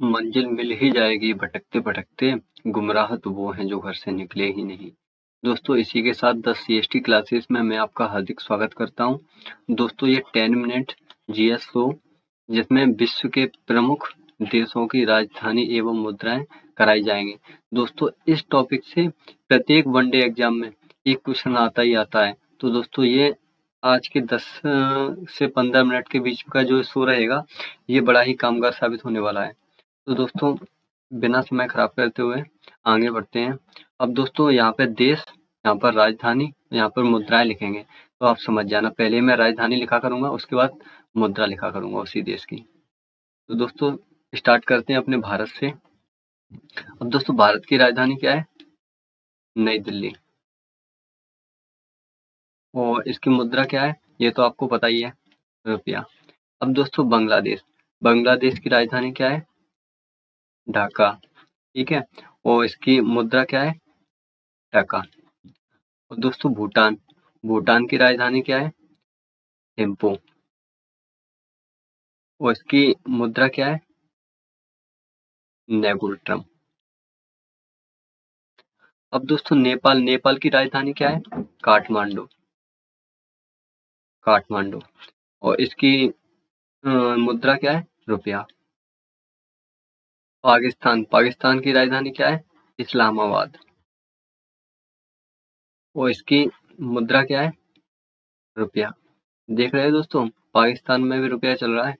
मंजिल मिल ही जाएगी भटकते-भटकते, गुमराह तो वो हैं जो घर से निकले ही नहीं। दोस्तों इसी के साथ द सीएसटी क्लासेस में मैं आपका हार्दिक स्वागत करता हूँ। दोस्तों ये 10 मिनट जीएस शो जिसमें विश्व के प्रमुख देशों की राजधानी एवं मुद्राएँ कराई जाएँगी। दोस्तों इस टॉपिक से प्रत्येक वनडे एग्ज़ाम में एक क्वेश्चन आता ही आता है। तो दोस्तों ये आज के 10 से 15 मिनट के बीच का जो शो रहेगा, ये बड़ा ही कामगार साबित होने वाला है। तो दोस्तों बिना समय खराब करते हुए आगे बढ़ते हैं। अब दोस्तों यहाँ पे देश, यहाँ पर राजधानी, यहाँ पर मुद्राएं लिखेंगे। तो आप समझ जाना, पहले मैं राजधानी लिखा करूंगा, उसके बाद मुद्रा लिखा करूंगा उसी देश की। तो दोस्तों स्टार्ट करते हैं अपने भारत से। अब दोस्तों भारत की राजधानी क्या है? नई दिल्ली। और इसकी मुद्रा क्या है? ये तो आपको पता ही है, रुपया। अब दोस्तों बांग्लादेश, बांग्लादेश की राजधानी क्या है? ढाका। ठीक है, और इसकी मुद्रा क्या है? टका। और दोस्तों भूटान, भूटान की राजधानी क्या है? थिम्पू। और इसकी मुद्रा क्या है? नेगुल्ट्रम। अब दोस्तों नेपाल, नेपाल की राजधानी क्या है? काठमांडू, काठमांडू। और इसकी मुद्रा क्या है? रुपया। पाकिस्तान, पाकिस्तान की राजधानी क्या है? इस्लामाबाद। और इसकी मुद्रा क्या है? रुपया। देख रहे हैं दोस्तों, पाकिस्तान में भी रुपया चल रहा है।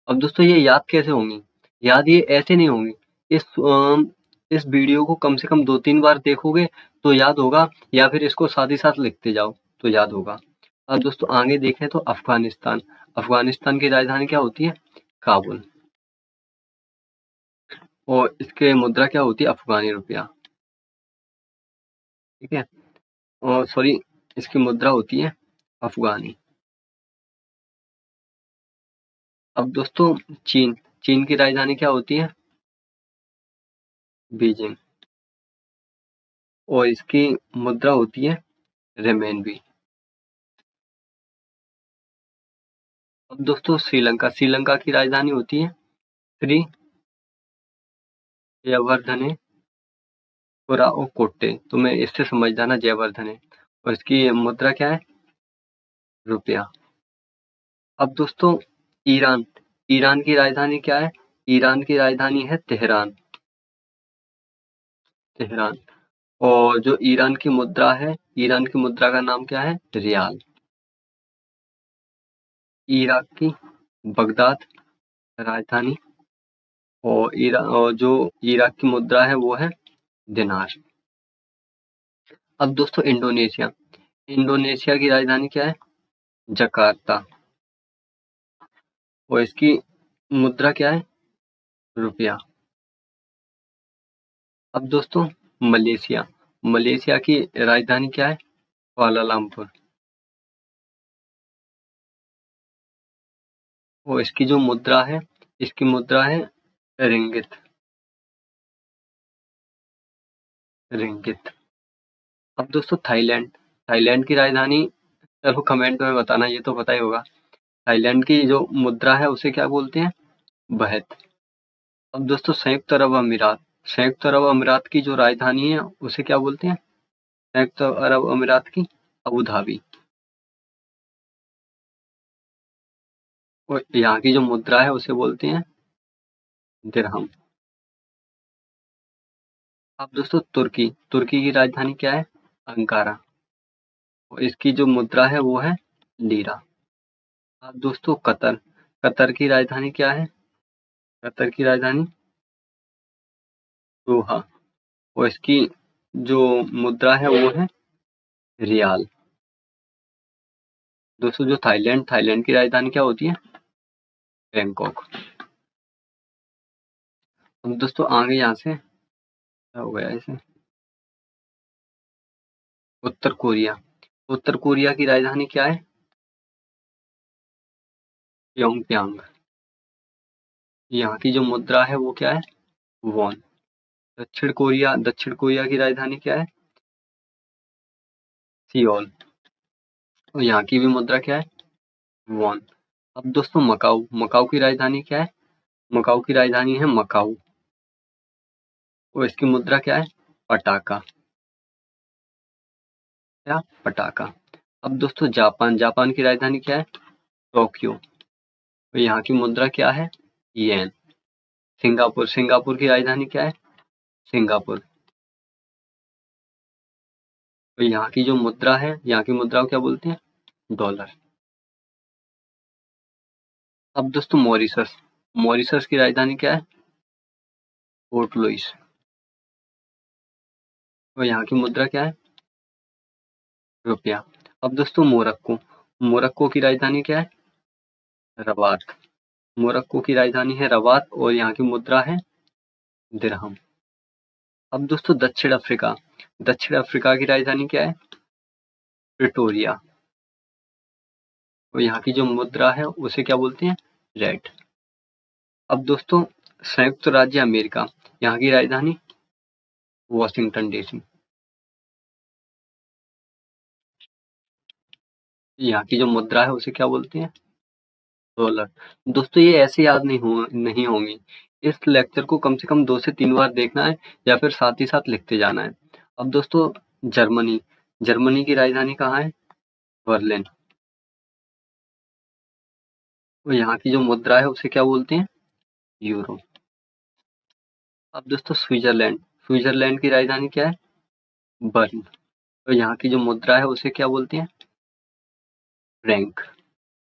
अब दोस्तों ये याद कैसे होंगी? याद ये ऐसे नहीं होंगी। इस वीडियो को कम से कम 2-3 बार देखोगे तो याद होगा, या फिर इसको साथ ही साथ लिखते जाओ तो याद होगा। अब दोस्तों आगे देखें तो अफगानिस्तान, अफगानिस्तान की राजधानी क्या होती है? काबुल। और इसके मुद्रा क्या होती है? अफगानी रुपया। ठीक है, और सॉरी, इसकी मुद्रा होती है अफगानी। अब दोस्तों चीन, चीन की राजधानी क्या होती है? बीजिंग। और इसकी मुद्रा होती है रेमेनबी। अब दोस्तों श्रीलंका, श्रीलंका की राजधानी होती है श्री जयवर्धने पुराओकोट्टे। तो मैं इससे समझ जाना जयवर्धने। और इसकी मुद्रा क्या है? रुपया। अब दोस्तों ईरान, ईरान की राजधानी क्या है? ईरान की राजधानी है तेहरान, तेहरान। और जो ईरान की मुद्रा है, ईरान की मुद्रा का नाम क्या है? रियाल। इराक की बगदाद राजधानी, और जो इराक की मुद्रा है वो है दिनार। अब दोस्तों इंडोनेशिया, इंडोनेशिया की राजधानी क्या है? जकार्ता। और इसकी मुद्रा क्या है? रुपया। अब दोस्तों मलेशिया, मलेशिया की राजधानी क्या है? कुआलालंपुर। और इसकी जो मुद्रा है, इसकी मुद्रा है रिंगित, रिंगित। अब दोस्तों थाईलैंड, थाईलैंड की राजधानी, चलो कमेंट में बताना, ये तो पता ही होगा। थाईलैंड की जो मुद्रा है उसे क्या बोलते हैं? बहत। अब दोस्तों संयुक्त अरब अमीरात, संयुक्त अरब अमीरात की जो राजधानी है उसे क्या बोलते हैं? संयुक्त अरब अमीरात की अबू धाबी। और यहाँ की जो मुद्रा है उसे बोलते हैं दिरहम। अब दोस्तों तुर्की, तुर्की की राजधानी क्या है? अंकारा। और इसकी जो मुद्रा है वो है लीरा। अब दोस्तों कतर, कतर की राजधानी क्या है? कतर की राजधानी दोहा। और इसकी जो मुद्रा है वो है रियाल। दोस्तों जो थाईलैंड, थाईलैंड की राजधानी क्या होती है? बैंकॉक। अब दोस्तों आगे यहाँ से क्या हो गया इसे? उत्तर कोरिया, उत्तर कोरिया की राजधानी क्या है? प्योंगयांग। यहाँ की जो मुद्रा है वो क्या है? वॉन। दक्षिण कोरिया, दक्षिण कोरिया की राजधानी क्या है? सियोल। और यहाँ की भी मुद्रा क्या है? वॉन। अब दोस्तों मकाऊ, मकाऊ की राजधानी क्या है? मकाऊ की राजधानी है मकाऊ। और इसकी मुद्रा क्या है? पटाका। क्या? पटाका। अब दोस्तों जापान, जापान की राजधानी क्या है? टोक्यो। तो यहाँ की मुद्रा क्या है? येन। सिंगापुर, सिंगापुर की राजधानी क्या है? सिंगापुर। तो यहाँ की जो मुद्रा है, यहाँ की मुद्रा को क्या बोलते हैं? डॉलर। अब दोस्तों मॉरिशस, मॉरिशस की राजधानी क्या है? Port Louis. तो यहाँ की मुद्रा क्या है? रुपया। अब दोस्तों मोरक्को, मोरक्को की राजधानी क्या है? रबात। मोरक्को की राजधानी है रबात और यहाँ की मुद्रा है दिरहम। अब दोस्तों दक्षिण अफ्रीका, दक्षिण अफ्रीका की राजधानी क्या है? प्रिटोरिया। और यहाँ की जो मुद्रा है उसे क्या बोलते हैं? रेड। अब दोस्तों संयुक्त राज्य अमेरिका, यहाँ की राजधानी वॉशिंगटन डीसी। यहाँ की जो मुद्रा है उसे क्या बोलते हैं? डॉलर। दोस्तों ये ऐसे याद नहीं होंगी, इस लेक्चर को कम से कम 2 से 3 बार देखना है या फिर साथ ही साथ लिखते जाना है। अब दोस्तों जर्मनी, जर्मनी की राजधानी कहाँ है? बर्लिन। और यहाँ की जो मुद्रा है उसे क्या बोलते हैं? यूरो। अब दोस्तों स्विट्जरलैंड, स्विट्जरलैंड की राजधानी क्या है? बर्न। तो यहाँ की जो मुद्रा है उसे क्या बोलते हैं? फ्रैंक।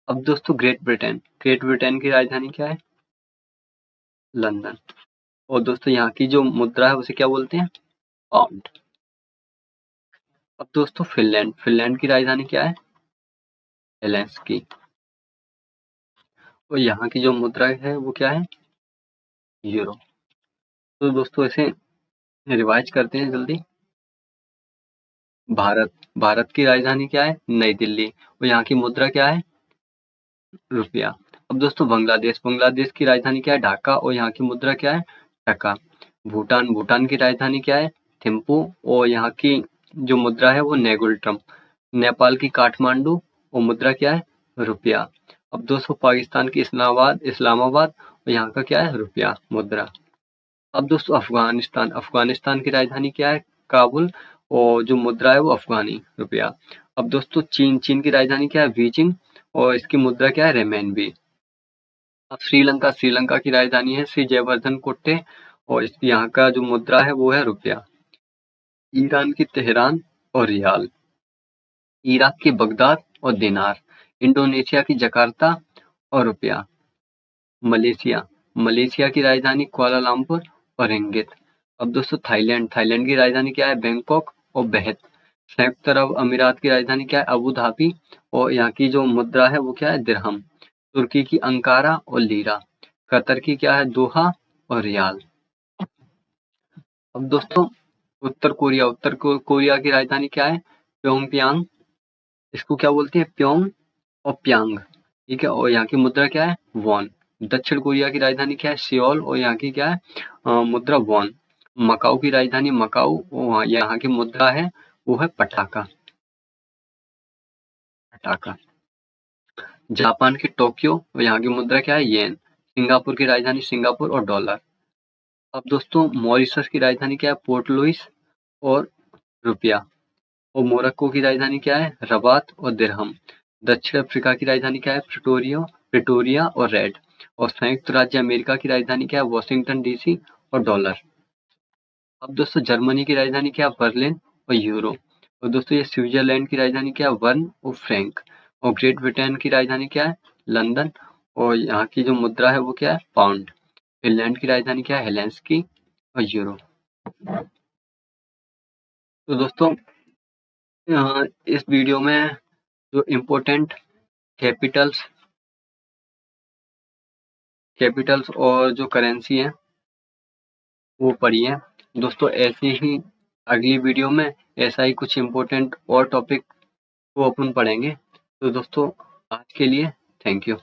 अब दोस्तों ग्रेट ब्रिटेन, ग्रेट ब्रिटेन की राजधानी क्या है? लंदन। और दोस्तों यहाँ की जो मुद्रा है उसे क्या बोलते हैं? पाउंड। अब दोस्तों फिनलैंड, फिनलैंड की राजधानी क्या है? हेलेंसिकी। और यहाँ की जो मुद्रा है वो क्या है? यूरो। तो दोस्तों इसे रिवाइज करते हैं जल्दी। भारत, भारत की राजधानी क्या है? नई दिल्ली। और यहाँ की मुद्रा क्या है? रुपया। अब दोस्तों बांग्लादेश, बांग्लादेश की राजधानी क्या है? ढाका। और यहाँ की मुद्रा क्या है? टका। भूटान, भूटान की राजधानी क्या है? थिम्पू। और यहाँ की जो मुद्रा है वो नेगुलट्रम। नेपाल की काठमांडू और मुद्रा क्या है? रुपया। अब दोस्तों पाकिस्तान की इस्लामाबाद, इस्लामाबाद और यहाँ का क्या है? रुपया मुद्रा। अब दोस्तों अफगानिस्तान, अफगानिस्तान की राजधानी क्या है? काबुल। और जो मुद्रा है वो अफगानी रुपया। अब दोस्तों चीन, चीन की राजधानी क्या है? बीजिंग। और इसकी मुद्रा क्या है? रेमेनबी। अब श्रीलंका, श्रीलंका की राजधानी है श्री जयवर्धन कोट्टे और यहाँ का जो मुद्रा है वो है रुपया। ईरान की तेहरान और रियाल। इराक की बगदाद और दिनार। इंडोनेशिया की जकार्ता और रुपया। मलेशिया, मलेशिया की राजधानी कुआलालंपुर और रिंगित। अब दोस्तों थाईलैंड, थाईलैंड की राजधानी क्या है? बैंकॉक और बेहत। संयुक्त अरब अमीरात की राजधानी क्या है? Abu Dhabi. और यहाँ की जो मुद्रा है वो क्या है? दिरहम। तुर्की की अंकारा और लीरा। कतर की क्या है? दोहा और रियाल। अब दोस्तों उत्तर कोरिया, उत्तर कोरिया की राजधानी क्या है? प्योंगयांग। इसको क्या बोलते हैं? प्योंग और प्यांग। ठीक है। और यहाँ की मुद्रा क्या है? वॉन। दक्षिण कोरिया की राजधानी क्या है? सियोल। और यहाँ की क्या है? मुद्रा वॉन। मकाऊ की राजधानी मकाऊ और यहाँ की मुद्रा है वो है पटाका, पटाका। जापान की टोक्यो और यहाँ की मुद्रा क्या है? येन। सिंगापुर की राजधानी सिंगापुर और डॉलर। अब दोस्तों मॉरिशस की राजधानी क्या है? पोर्ट लुइस और रुपया। और मोरक्को की राजधानी क्या है? रबात और दिरहम। दक्षिण अफ्रीका की राजधानी क्या है? प्रिटोरिया, प्रिटोरिया और रेड। और संयुक्त राज्य अमेरिका की राजधानी क्या है? वॉशिंगटन डीसी और डॉलर। अब दोस्तों जर्मनी की राजधानी क्या है? बर्लिन और यूरो। और दोस्तों ये स्विट्जरलैंड की राजधानी क्या है? बर्न और फ्रैंक। और ग्रेट ब्रिटेन की राजधानी क्या है? लंदन। और यहाँ की जो मुद्रा है वो क्या है? पाउंड। फिनलैंड की राजधानी क्या है? हेलेंसिकी और यूरो। तो दोस्तों इस वीडियो में जो इम्पोर्टेंट कैपिटल्स, कैपिटल्स और जो करेंसी है वो पढ़ी है। दोस्तों ऐसे ही अगली वीडियो में ऐसा ही कुछ इम्पोर्टेंट और टॉपिक को अपन पढ़ेंगे। तो दोस्तों आज के लिए थैंक यू।